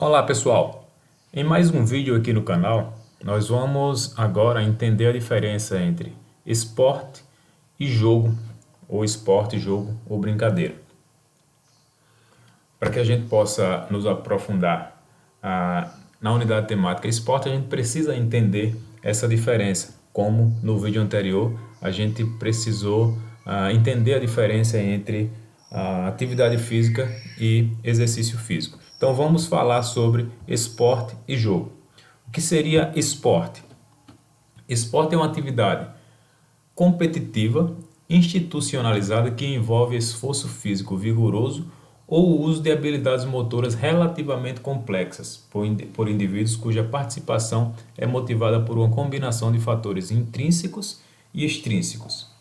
Olá pessoal, em mais um vídeo aqui no canal, nós vamos agora entender a diferença entre esporte e jogo, ou esporte, jogo ou brincadeira. Para que a gente possa nos aprofundar na unidade temática esporte, a gente precisa entender essa diferença, como no vídeo anterior a gente precisou entender a diferença entre atividade física e exercício físico. Então vamos falar sobre esporte e jogo. O que seria esporte? Esporte é uma atividade competitiva, institucionalizada que envolve esforço físico vigoroso ou o uso de habilidades motoras relativamente complexas por indivíduos cuja participação é motivada por uma combinação de fatores intrínsecos e extrínsecos.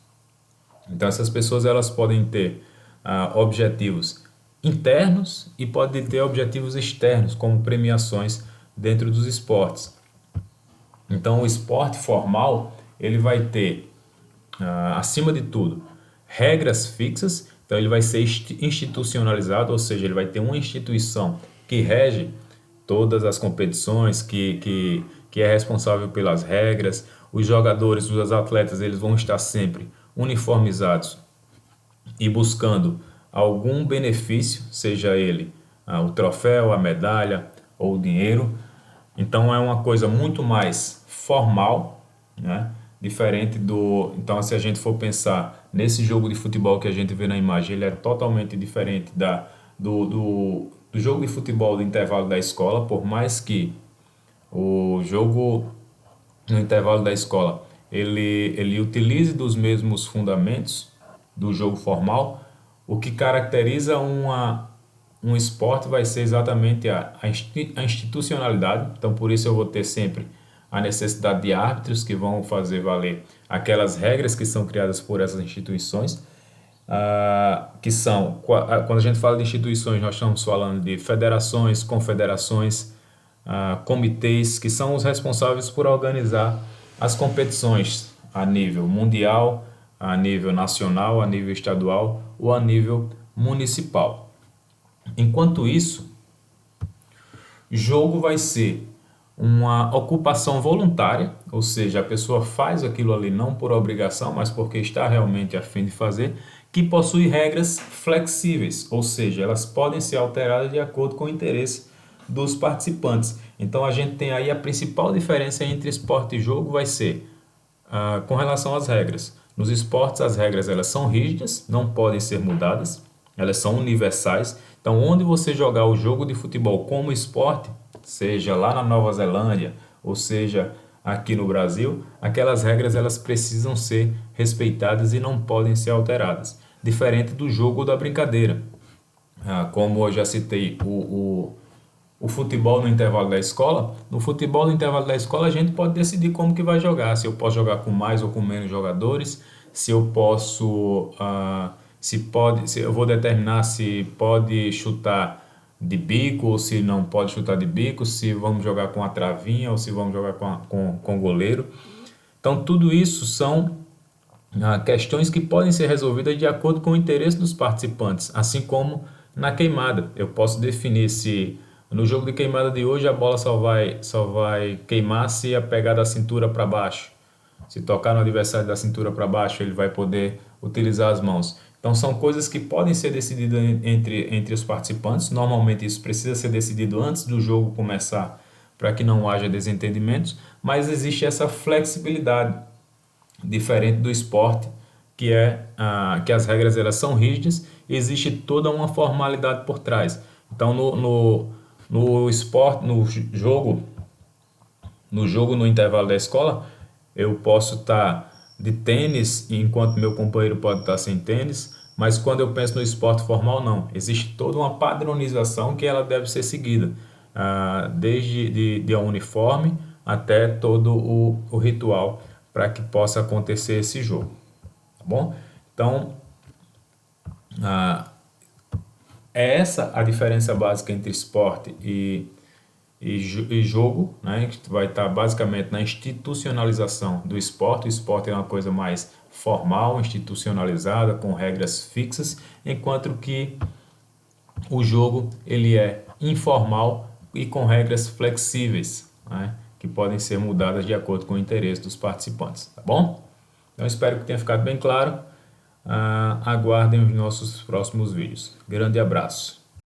Então essas pessoas elas podem ter objetivos internos e podem ter objetivos externos, como premiações dentro dos esportes. Então o esporte formal ele vai ter acima de tudo, regras fixas, então ele vai ser institucionalizado, ou seja, ele vai ter uma instituição que rege todas as competições, que é responsável pelas regras. Os jogadores, os atletas, eles vão estar sempre uniformizados e buscando algum benefício, seja ele o troféu, a medalha ou o dinheiro. Então é uma coisa muito mais formal, né? Diferente do... Então, se a gente for pensar nesse jogo de futebol que a gente vê na imagem, ele é totalmente diferente do jogo de futebol do intervalo da escola, por mais que o jogo no intervalo da escola ele utilize dos mesmos fundamentos do jogo formal. O que caracteriza um esporte vai ser exatamente a institucionalidade. Então, por isso eu vou ter sempre a necessidade de árbitros que vão fazer valer aquelas regras que são criadas por essas instituições, que são, quando a gente fala de instituições, nós estamos falando de federações, confederações, comitês, que são os responsáveis por organizar as competições a nível mundial, a nível nacional, a nível estadual ou a nível municipal. Enquanto isso, jogo vai ser uma ocupação voluntária, ou seja, a pessoa faz aquilo ali não por obrigação, mas porque está realmente a fim de fazer, que possui regras flexíveis, ou seja, elas podem ser alteradas de acordo com o interesse dos participantes. Então a gente tem aí a principal diferença entre esporte e jogo vai ser com relação às regras. Nos esportes as regras elas são rígidas, não podem ser mudadas, elas são universais. Então onde você jogar o jogo de futebol como esporte, seja lá na Nova Zelândia ou seja aqui no Brasil, aquelas regras elas precisam ser respeitadas e não podem ser alteradas. Diferente do jogo ou da brincadeira. Como eu já citei o futebol no intervalo da escola, no futebol no intervalo da escola a gente pode decidir como que vai jogar, se eu posso jogar com mais ou com menos jogadores, se eu posso, se eu vou determinar se pode chutar de bico ou se não pode chutar de bico, se vamos jogar com a travinha ou se vamos jogar com o goleiro. Então tudo isso são questões que podem ser resolvidas de acordo com o interesse dos participantes, assim como na queimada. Eu posso definir se no jogo de queimada de hoje a bola só vai queimar se a pegar da cintura para baixo. Se tocar no adversário da cintura para baixo, ele vai poder utilizar as mãos. Então são coisas que podem ser decididas entre os participantes. Normalmente isso precisa ser decidido antes do jogo começar para que não haja desentendimentos, mas existe essa flexibilidade diferente do esporte, que as regras elas são rígidas e existe toda uma formalidade por trás. Então no esporte, no intervalo da escola, eu posso estar de tênis enquanto meu companheiro pode estar sem tênis, mas quando eu penso no esporte formal, não. Existe toda uma padronização que ela deve ser seguida, desde a uniforme até todo o ritual para que possa acontecer esse jogo, tá bom? Então, é essa a diferença básica entre esporte e jogo, né? Que vai estar basicamente na institucionalização do esporte. O esporte é uma coisa mais formal, institucionalizada, com regras fixas, enquanto que o jogo ele é informal, e com regras flexíveis, né, que podem ser mudadas de acordo com o interesse dos participantes, tá bom? Então espero que tenha ficado bem claro. Aguardem os nossos próximos vídeos. Grande abraço.